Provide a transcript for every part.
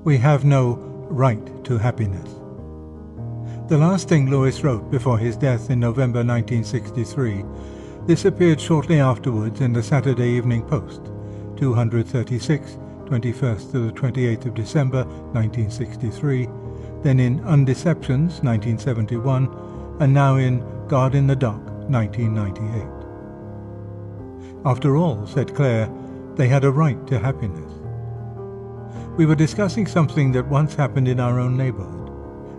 We have no right to happiness. The last thing Lewis wrote before his death in November 1963, this appeared shortly afterwards in the Saturday Evening Post, 236, 21st to the 28th of December 1963, then in Undeceptions 1971, and now in God in the Dock 1998. After all, said Claire, they had a right to happiness. We were discussing something that once happened in our own neighborhood.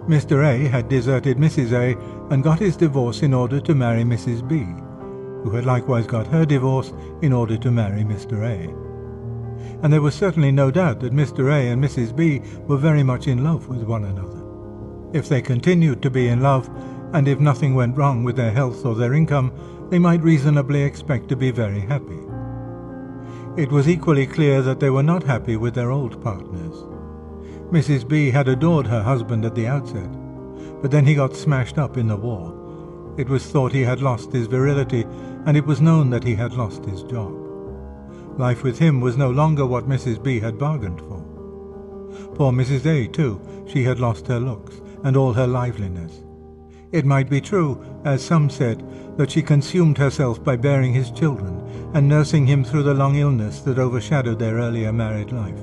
Mr. A had deserted Mrs. A and got his divorce in order to marry Mrs. B, who had likewise got her divorce in order to marry Mr. A. And there was certainly no doubt that Mr. A and Mrs. B were very much in love with one another. If they continued to be in love, and if nothing went wrong with their health or their income, they might reasonably expect to be very happy. It was equally clear that they were not happy with their old partners. Mrs. B had adored her husband at the outset, but then he got smashed up in the war. It was thought he had lost his virility, and it was known that he had lost his job. Life with him was no longer what Mrs. B had bargained for. Poor Mrs. A, too, she had lost her looks and all her liveliness. It might be true, as some said, that she consumed herself by bearing his children and nursing him through the long illness that overshadowed their earlier married life.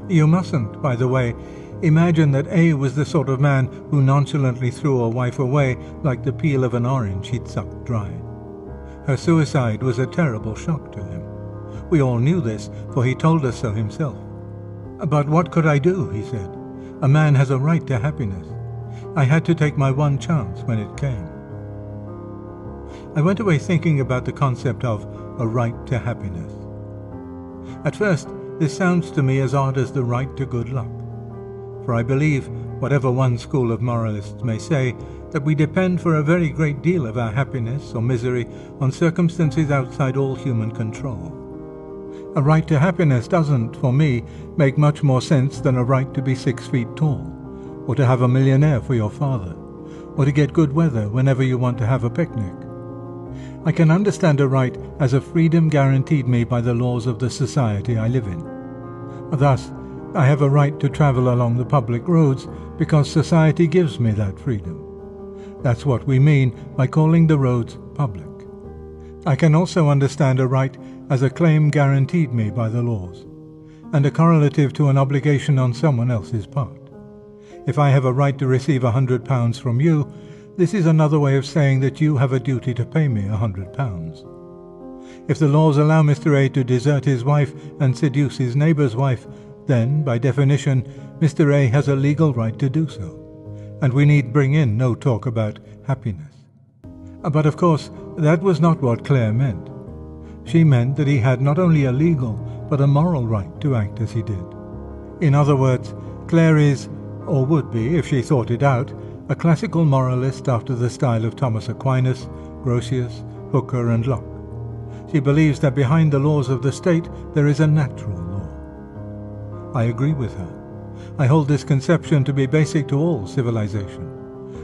You mustn't, by the way, imagine that A was the sort of man who nonchalantly threw a wife away like the peel of an orange he'd sucked dry. Her suicide was a terrible shock to him. We all knew this, for he told us so himself. But what could I do, he said. A man has a right to happiness. I had to take my one chance when it came. I went away thinking about the concept of a right to happiness. At first, this sounds to me as odd as the right to good luck. For I believe, whatever one school of moralists may say, that we depend for a very great deal of our happiness or misery on circumstances outside all human control. A right to happiness doesn't, for me, make much more sense than a right to be 6 feet tall, or to have a millionaire for your father, or to get good weather whenever you want to have a picnic. I can understand a right as a freedom guaranteed me by the laws of the society I live in. Thus, I have a right to travel along the public roads because society gives me that freedom. That's what we mean by calling the roads public. I can also understand a right as a claim guaranteed me by the laws, and a correlative to an obligation on someone else's part. If I have a right to receive £100 from you, this is another way of saying that you have a duty to pay me £100. If the laws allow Mr. A to desert his wife and seduce his neighbour's wife, then, by definition, Mr. A has a legal right to do so, and we need bring in no talk about happiness. But of course, that was not what Claire meant. She meant that he had not only a legal, but a moral right to act as he did. In other words, Claire is, or would be if she thought it out, a classical moralist after the style of Thomas Aquinas, Grotius, Hooker and Locke. She believes that behind the laws of the state there is a natural law. I agree with her. I hold this conception to be basic to all civilization.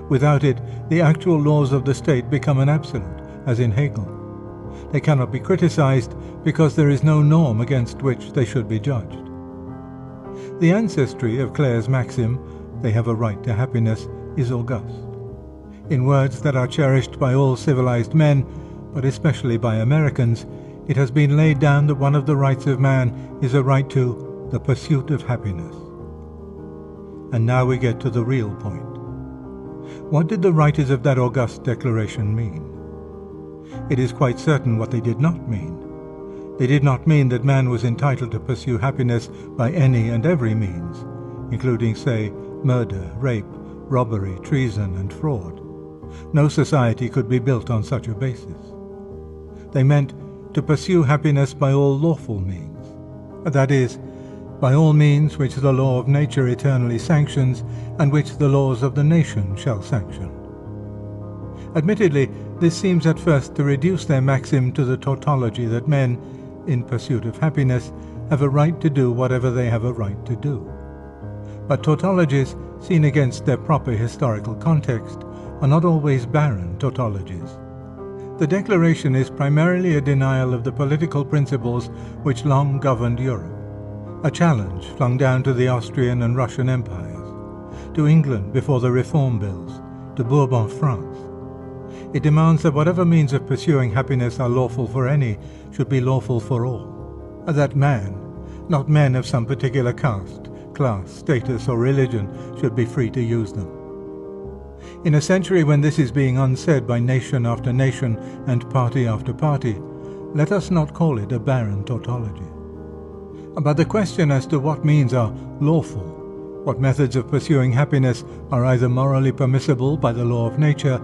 Without it, the actual laws of the state become an absolute, as in Hegel. They cannot be criticized because there is no norm against which they should be judged. The ancestry of Claire's maxim, "They have a right to happiness," is august. In words that are cherished by all civilized men, but especially by Americans, it has been laid down that one of the rights of man is a right to the pursuit of happiness. And now we get to the real point. What did the writers of that august declaration mean? It is quite certain what they did not mean. They did not mean that man was entitled to pursue happiness by any and every means, including, say, murder, rape, robbery, treason, and fraud. No society could be built on such a basis. They meant to pursue happiness by all lawful means, that is, by all means which the law of nature eternally sanctions and which the laws of the nation shall sanction. Admittedly, this seems at first to reduce their maxim to the tautology that men, in pursuit of happiness, have a right to do whatever they have a right to do. But tautologies, seen against their proper historical context, are not always barren tautologies. The Declaration is primarily a denial of the political principles which long governed Europe. a challenge flung down to the Austrian and Russian empires, to England before the Reform Bills, to Bourbon France. It demands that whatever means of pursuing happiness are lawful for any should be lawful for all, and that man, not men of some particular caste, class, status or religion, should be free to use them. In a century when this is being unsaid by nation after nation and party after party, let us not call it a barren tautology. But the question as to what means are lawful, what methods of pursuing happiness are either morally permissible by the law of nature,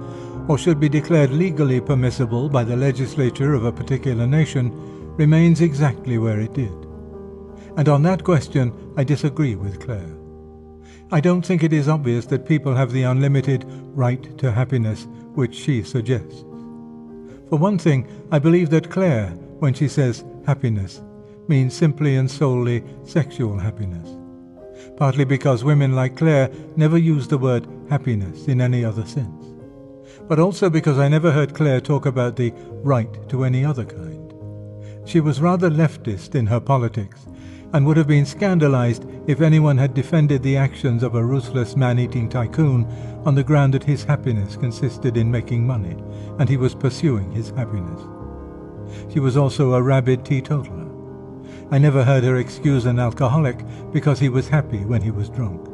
or should be declared legally permissible by the legislature of a particular nation, remains exactly where it did. And on that question I disagree with Claire. I don't think it is obvious that people have the unlimited right to happiness which she suggests. For one thing, I believe that Claire, when she says happiness, means simply and solely sexual happiness, partly because women like Claire never use the word happiness in any other sense, but also because I never heard Claire talk about the right to any other kind. She was rather leftist in her politics, and would have been scandalized if anyone had defended the actions of a ruthless man-eating tycoon on the ground that his happiness consisted in making money, and he was pursuing his happiness. She was also a rabid teetotaler. I never heard her excuse an alcoholic because he was happy when he was drunk.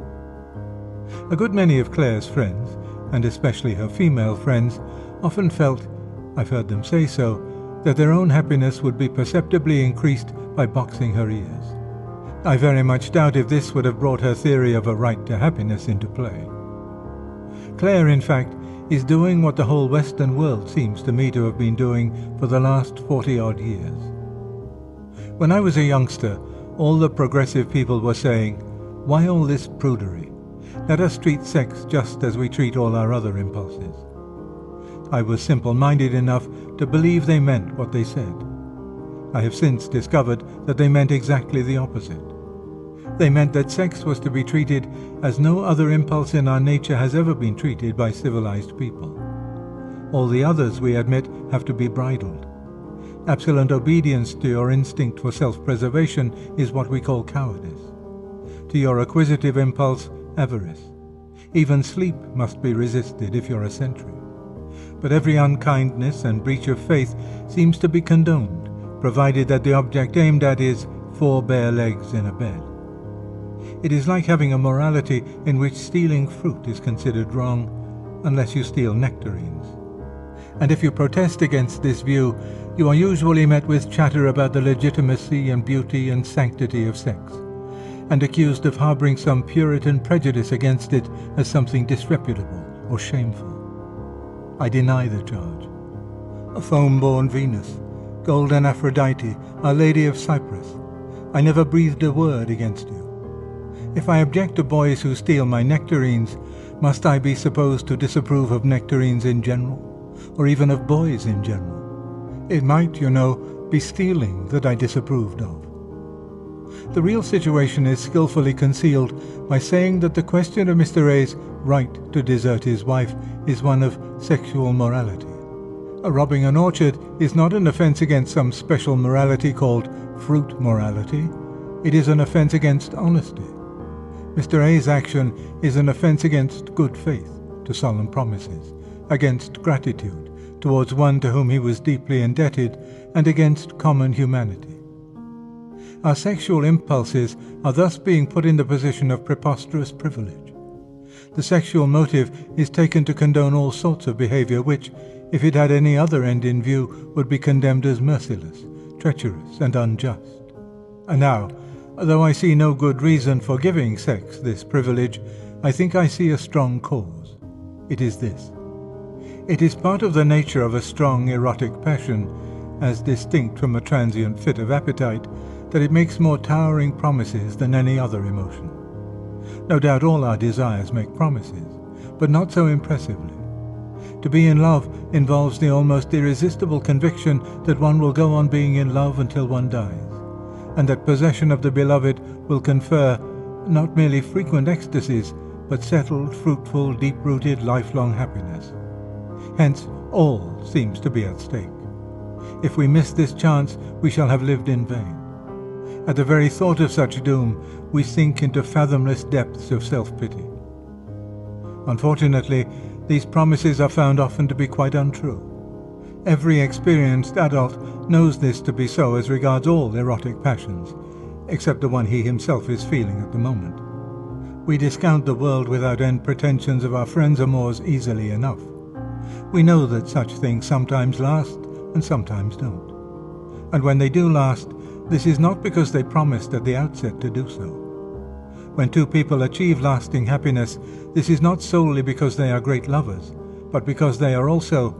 A good many of Claire's friends, and especially her female friends, often felt, I've heard them say so, that their own happiness would be perceptibly increased by boxing her ears. I very much doubt if this would have brought her theory of a right to happiness into play. Claire, in fact, is doing what the whole Western world seems to me to have been doing for the last 40-odd years. When I was a youngster, all the progressive people were saying, "Why all this prudery? Let us treat sex just as we treat all our other impulses." I was simple-minded enough to believe they meant what they said. I have since discovered that they meant exactly the opposite. They meant that sex was to be treated as no other impulse in our nature has ever been treated by civilized people. All the others, we admit, have to be bridled. Absolute obedience to your instinct for self-preservation is what we call cowardice. To your acquisitive impulse, avarice. Even sleep must be resisted if you're a sentry. But every unkindness and breach of faith seems to be condoned, provided that the object aimed at is 4 bare legs in a bed. It is like having a morality in which stealing fruit is considered wrong, unless you steal nectarines. And if you protest against this view, you are usually met with chatter about the legitimacy and beauty and sanctity of sex, and accused of harboring some Puritan prejudice against it as something disreputable or shameful. I deny the charge. A foam-born Venus, golden Aphrodite, Our Lady of Cyprus, I never breathed a word against you. If I object to boys who steal my nectarines, must I be supposed to disapprove of nectarines in general, or even of boys in general? It might, you know, be stealing that I disapproved of. The real situation is skillfully concealed by saying that the question of Mr. A's right to desert his wife is one of sexual morality. Robbing an orchard is not an offence against some special morality called fruit morality. It is an offence against honesty. Mr. A's action is an offence against good faith, to solemn promises, against gratitude towards one to whom he was deeply indebted, and against common humanity. Our sexual impulses are thus being put in the position of preposterous privilege. The sexual motive is taken to condone all sorts of behavior which, if it had any other end in view, would be condemned as merciless, treacherous, and unjust. And now, though I see no good reason for giving sex this privilege, I think I see a strong cause. It is this. It is part of the nature of a strong erotic passion, as distinct from a transient fit of appetite, that it makes more towering promises than any other emotion. No doubt all our desires make promises, but not so impressively. To be in love involves the almost irresistible conviction that one will go on being in love until one dies, and that possession of the beloved will confer not merely frequent ecstasies, but settled, fruitful, deep-rooted, lifelong happiness. Hence, all seems to be at stake. If we miss this chance, we shall have lived in vain. At the very thought of such doom, we sink into fathomless depths of self-pity. Unfortunately, these promises are found often to be quite untrue. Every experienced adult knows this to be so as regards all erotic passions, except the one he himself is feeling at the moment. We discount the world without end pretensions of our friends' amours easily enough. We know that such things sometimes last and sometimes don't. And when they do last, this is not because they promised at the outset to do so. When two people achieve lasting happiness, this is not solely because they are great lovers, but because they are also,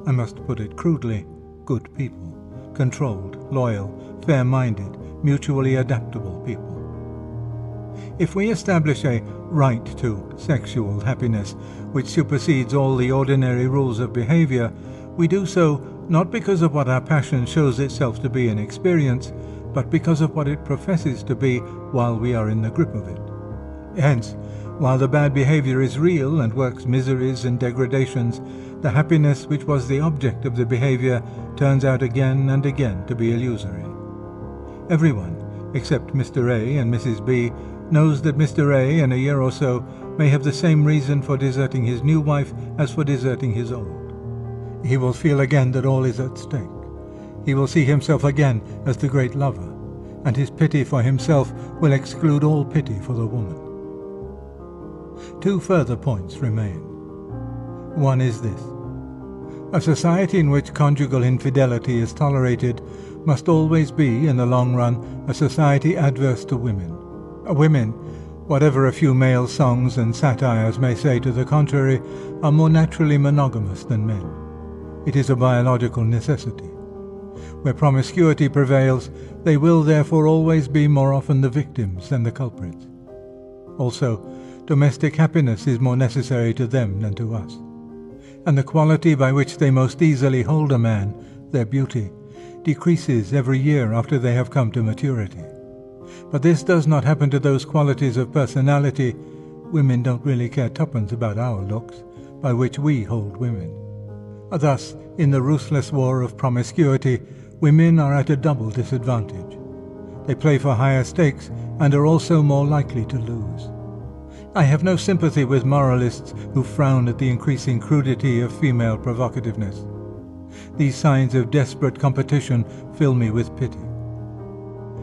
I must put it crudely, good people, controlled, loyal, fair-minded, mutually adaptable people. If we establish a right to sexual happiness which supersedes all the ordinary rules of behavior, we do so not because of what our passion shows itself to be in experience, but because of what it professes to be while we are in the grip of it. Hence, while the bad behavior is real and works miseries and degradations, the happiness which was the object of the behavior turns out again and again to be illusory. Everyone, except Mr. A and Mrs. B, knows that Mr. A in a year or so may have the same reason for deserting his new wife as for deserting his old. He will feel again that all is at stake. He will see himself again as the great lover, and his pity for himself will exclude all pity for the woman. Two further points remain. One is this. A society in which conjugal infidelity is tolerated must always be, in the long run, a society adverse to women. Women, whatever a few male songs and satires may say to the contrary, are more naturally monogamous than men. It is a biological necessity. Where promiscuity prevails, they will therefore always be more often the victims than the culprits. Also, domestic happiness is more necessary to them than to us. And the quality by which they most easily hold a man, their beauty, decreases every year after they have come to maturity. But this does not happen to those qualities of personality. Women don't really care tuppence about our looks, by which we hold women. Thus, in the ruthless war of promiscuity, women are at a double disadvantage. They play for higher stakes and are also more likely to lose. I have no sympathy with moralists who frown at the increasing crudity of female provocativeness. These signs of desperate competition fill me with pity.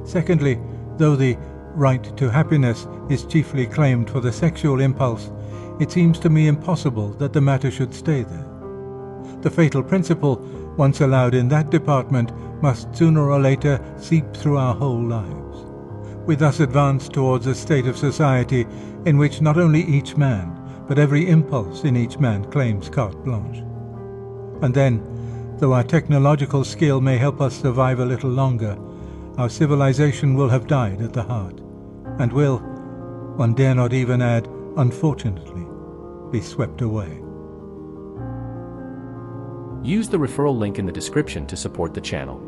Secondly, though the right to happiness is chiefly claimed for the sexual impulse, it seems to me impossible that the matter should stay there. The fatal principle, once allowed in that department, must sooner or later seep through our whole lives. We thus advance towards a state of society in which not only each man, but every impulse in each man claims carte blanche. And then, though our technological skill may help us survive a little longer, our civilization will have died at the heart, and will, one dare not even add, unfortunately, be swept away. Use the referral link in the description to support the channel.